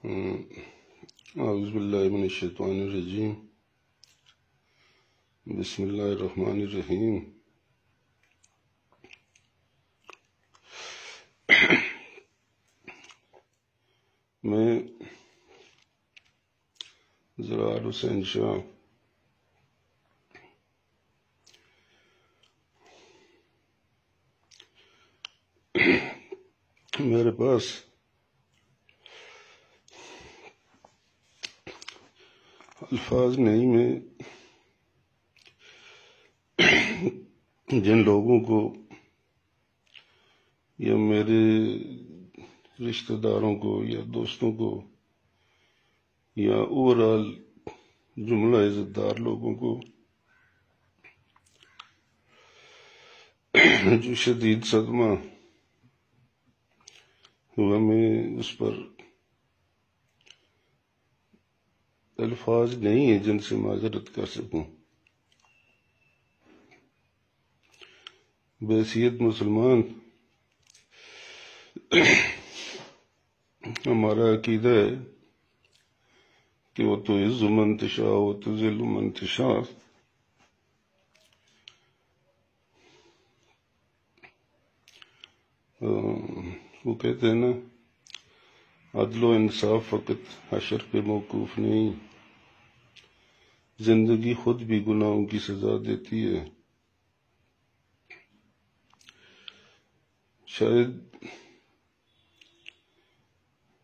اعوذ باللہ من الشیطان الرجیم، بسم اللہ الرحمن الرحیم۔ میں زرار حسین شاہ میرے پاس الفاظ نہیں، میں جن لوگوں کو یا میرے رشتہ داروں کو یا دوستوں کو یا اوورآل جملہ عزت دار لوگوں کو جو شدید صدمہ ہوا، میں اس پر الفاظ نہیں ہیں جن سے معذرت کر سکوں۔ بحیثیت مسلمان ہمارا عقیدہ ہے کہ وہ تو عز من تشاء و تذل من تشاء، وہ کہتے ہیں نا، عدل و انصاف فقط حشر پہ موقوف نہیں، زندگی خود بھی گناہوں کی سزا دیتی ہے۔ شاید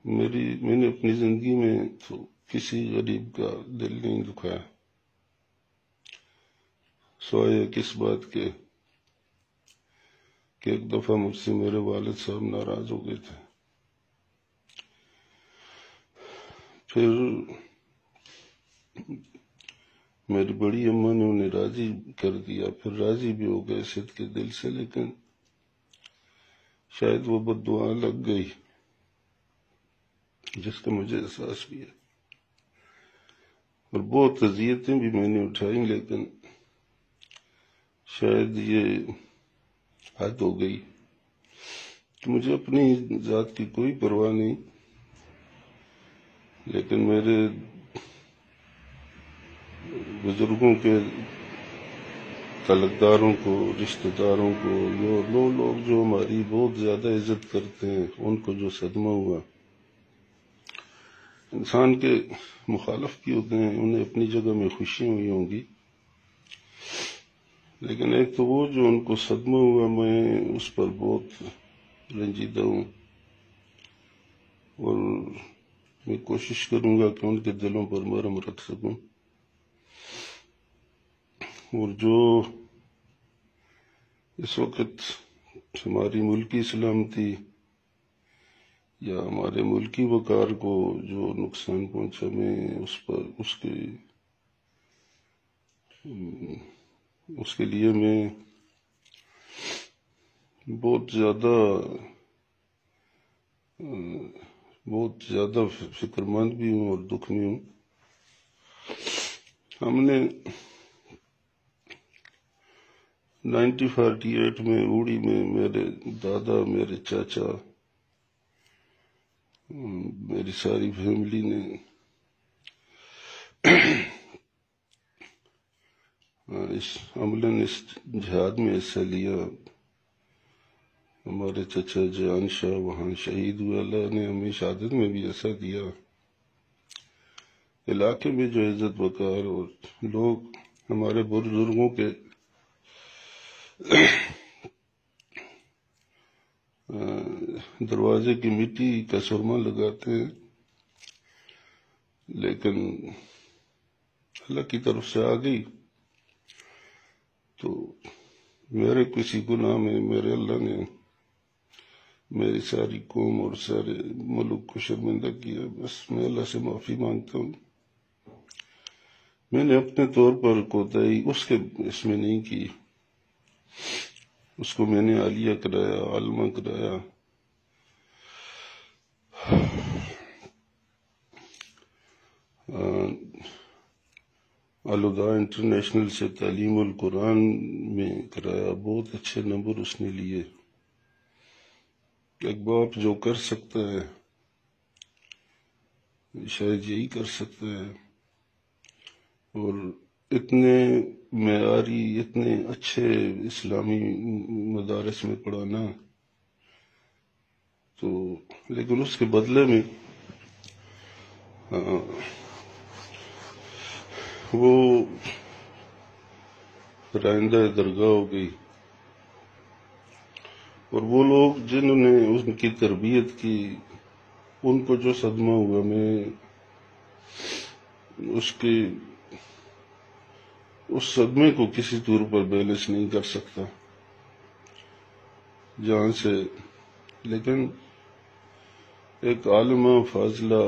میں نے اپنی زندگی میں تو کسی غریب کا دل نہیں دکھایا، سوائے کس بات کے کہ ایک دفعہ مجھ سے میرے والد صاحب ناراض ہو گئے تھے، پھر میری بڑی اماں نے انہیں راضی کر دیا، پھر راضی بھی ہو گئے صدق کے دل سے، لیکن شاید وہ بد دعا لگ گئی جس کا مجھے احساس بھی ہے، اور بہت اذیتیں بھی میں نے اٹھائیں، لیکن شاید یہ حد ہو گئی کہ مجھے اپنی ذات کی کوئی پرواہ نہیں، لیکن میرے بزرگوں کے تعلقداروں کو، رشتہ داروں کو، لوگ جو ہماری بہت زیادہ عزت کرتے ہیں، ان کو جو صدمہ ہوا۔ انسان کے مخالف بھی ہوتے ہیں، انہیں اپنی جگہ میں خوشیاں ہوئی ہوں گی، لیکن ایک تو وہ جو ان کو صدمہ ہوا، میں اس پر بہت رنجیدہ ہوں، اور میں کوشش کروں گا کہ ان کے دلوں پر مرہم رکھ سکوں، اور جو اس وقت ہماری ملکی سلامتی یا ہمارے ملکی وقار کو جو نقصان پہنچا، میں اس کے لیے میں بہت زیادہ فکر مند بھی ہوں اور دکھ میں ہوں۔ ہم نے 1948 میں اوڑی میں میرے دادا، میرے چاچا، میری ساری فیملی نے عملاً اس جہاد میں حصہ لیا۔ ہمارے چچا جان شاہ وہاں شہید ہوئے، اللہ نے ہمیں شہادت میں بھی حصہ دیا۔ علاقے میں جو عزت وقار اور لوگ ہمارے بزرگوں کے دروازے کی مٹی کا سرما لگاتے ہیں، لیکن اللہ کی طرف سے آ گئی تو میرے کسی گناہ میں میرے اللہ نے میری ساری قوم اور سارے ملک کو شرمندہ کیا۔ بس میں اللہ سے معافی مانگتا ہوں، میں نے اپنے طور پر کوتاہی اس میں نہیں کی، اس کو میں نے عالیہ کرایا، عالمہ کرایا۔ الہدیٰ انٹرنیشنل سے تعلیم القرآن میں کرایا، بہت اچھے نمبر اس نے لیے۔ ایک باپ جو کر سکتا ہے شاید یہی کر سکتا ہے. اور اتنے معیاری اتنے اچھے اسلامی مدارس میں پڑھانا، تو لیکن اس کے بدلے میں وہ رائندہ درگاہ ہو گئی. اور وہ لوگ جنہوں نے ان کی تربیت کی، ان کو جو صدمہ ہوا، میں اس صدمے کو کسی طور پر بیلنس نہیں کر سکتا جہاں سے. لیکن ایک عالمہ فاضلہ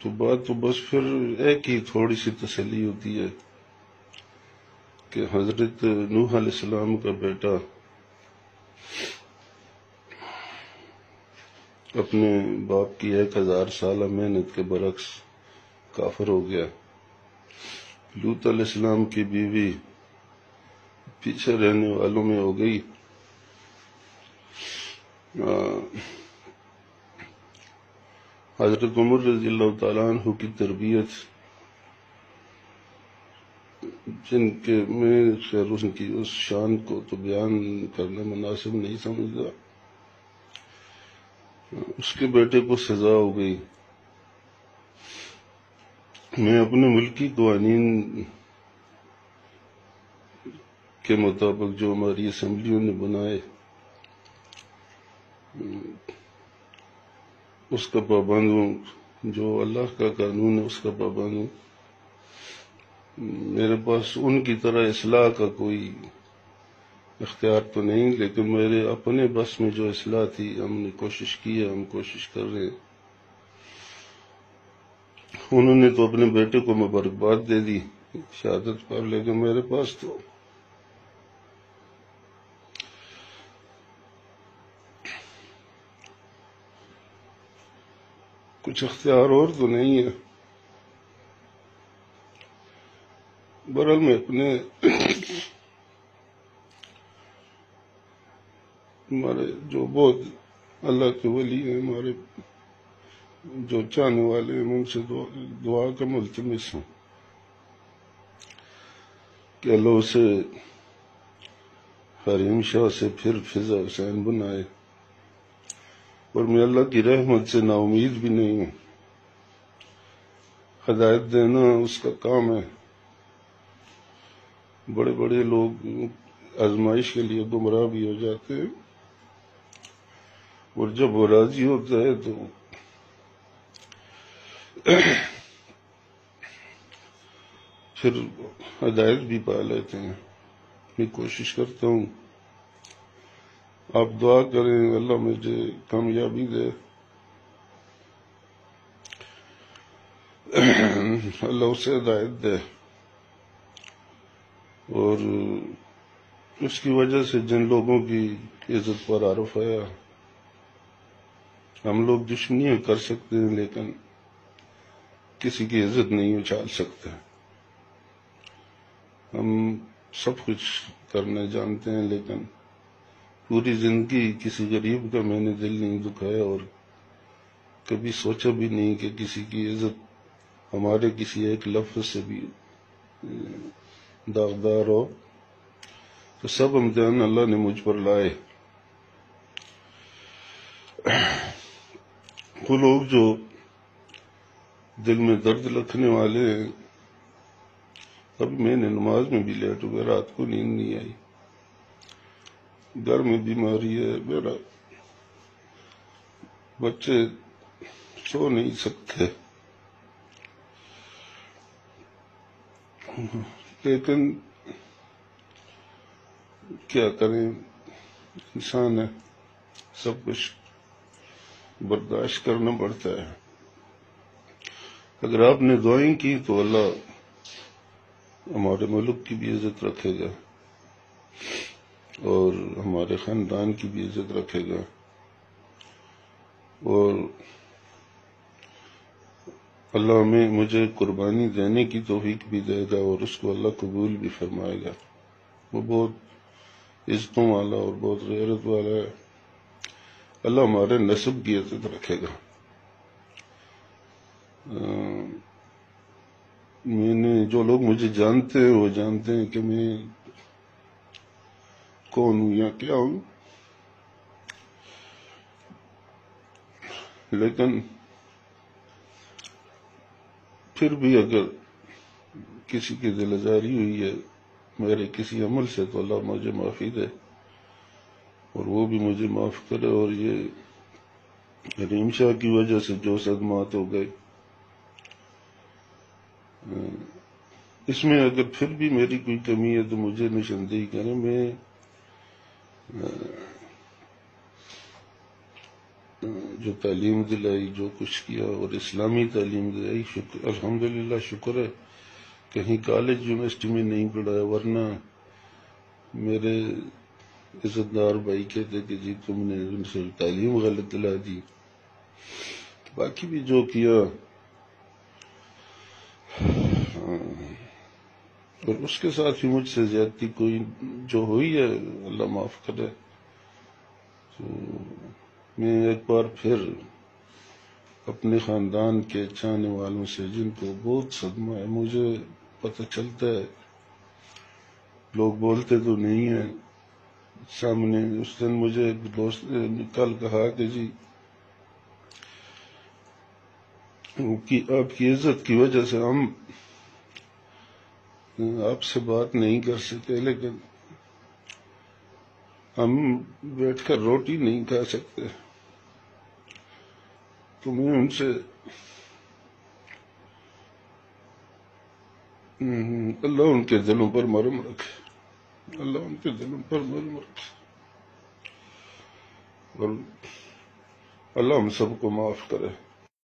تو بات تو بس پھر ایک ہی تھوڑی سی تسلی ہوتی ہے کہ حضرت نوح علیہ السلام کا بیٹا اپنے باپ کی 1000 سالہ محنت کے برعکس کافر ہو گیا. لوط علیہ السلام کی بیوی پیچھے رہنے والوں میں ہو گئی. حضرت عمر رضی اللہ تعالیٰ عنہ کی تربیت، جن کے میں خیر ان کی اس شان کو تو بیان کرنا مناسب نہیں سمجھتا، اس کے بیٹے کو سزا ہو گئی. میں اپنے ملکی قوانین کے مطابق جو ہماری اسمبلیوں نے بنائے اس کا پابند ہوں، جو اللہ کا قانون ہے اس کا پابند ہوں. میرے پاس ان کی طرح اصلاح کا کوئی اختیار تو نہیں، لیکن میرے اپنے بس میں جو اصلاح تھی ہم نے کوشش کی ہے، ہم کوشش کر رہے ہیں. انہوں نے تو اپنے بیٹے کو مبارکباد دے دی شہادت پر، لیکن میرے پاس تو کچھ اختیار اور تو نہیں ہے. برحال میں اپنے ہمارے جو بہت اللہ کے ولی ہیں، ہمارے جو چاہنے والے ہیں، ان سے دعا کا ملتمس ہوں کہ اللہ اسے حریم شاہ سے پھر فضا حسین بنائے. اور میں اللہ کی رحمت سے نا امید بھی نہیں ہوں. ہدایت دینا اس کا کام ہے. بڑے بڑے لوگ آزمائش کے لیے گمراہ بھی ہو جاتے ہیں، اور جب وہ راضی ہوتا ہے تو پھر ہدایت بھی پا لیتے ہیں. میں کوشش کرتا ہوں، آپ دعا کریں اللہ مجھے کامیابی دے، اللہ اسے ہدایت دے. اور اس کی وجہ سے جن لوگوں کی عزت پر عارف آیا، ہم لوگ دشمنیاں کر سکتے ہیں لیکن کسی کی عزت نہیں اچھال سکتے. ہم سب کچھ کرنا جانتے ہیں، لیکن پوری زندگی کسی غریب کا میں نے دل نہیں دکھایا، اور کبھی سوچا بھی نہیں کہ کسی کی عزت ہمارے کسی ایک لفظ سے بھی داغدار ہو. تو سب امتحان اللہ نے مجھ پر لائے. وہ لوگ جو دل میں درد رکھنے والے ہیں، اب میں نے نماز میں بھی لیٹ ہو گیا، رات کو نیند نہیں آئی، گھر میں بیماری ہے، میرا بچے سو نہیں سکتے، لیکن کیا کریں، انسان ہے، سب کچھ برداشت کرنا پڑتا ہے. اگر آپ نے دعائیں کی تو اللہ ہمارے ملک کی بھی عزت رکھے گا اور ہمارے خاندان کی بھی عزت رکھے گا، اور اللہ مجھے قربانی دینے کی توفیق بھی دے گا، اور اس کو اللہ قبول بھی فرمائے گا. وہ بہت عزتوں والا اور بہت غیرت والا ہے. اللہ ہمارے نسب کی عزت رکھے گا. میں نے جو لوگ مجھے جانتے ہیں وہ جانتے ہیں کہ میں کون ہوں یا کیا ہوں، لیکن پھر بھی اگر کسی کی دل آزاری ہوئی ہے میرے کسی عمل سے تو اللہ مجھے معافی دے اور وہ بھی مجھے معاف کرے، اور یہ رحیم شاہ کی وجہ سے جو صدمات ہو گئے اس میں اگر پھر بھی میری کوئی کمی ہے تو مجھے نشاندہی کریں۔ میں جو تعلیم دلائی، جو کچھ کیا اور اسلامی تعلیم دلائی، الحمدللہ شکر ہے کہیں کالج یونیورسٹی میں نہیں پڑھایا، ورنہ میرے عزت دار بھائی کہتے کہ جی تم نے ان سے تعلیم غلط دلا دی۔ باقی بھی جو کیا اور اس کے ساتھ ہی مجھ سے زیادتی کوئی جو ہوئی ہے اللہ معاف کرے۔ تو میں ایک بار پھر اپنے خاندان کے چاہنے والوں سے، جن کو بہت صدمہ ہے، مجھے پتہ چلتا ہے لوگ بولتے تو نہیں ہیں سامنے، اس دن مجھے ایک دوست نے کل کہا کہ جی آپ کی عزت کی وجہ سے ہم آپ سے بات نہیں کر سکتے، لیکن ہم بیٹھ کر روٹی نہیں کھا سکتے۔ تو میں ان سے اللہ ان کے دلوں پر مرہم رکھے، اللہ ان کے دلوں پر مرہم رکھے، اور اللہ ہم سب کو معاف کرے۔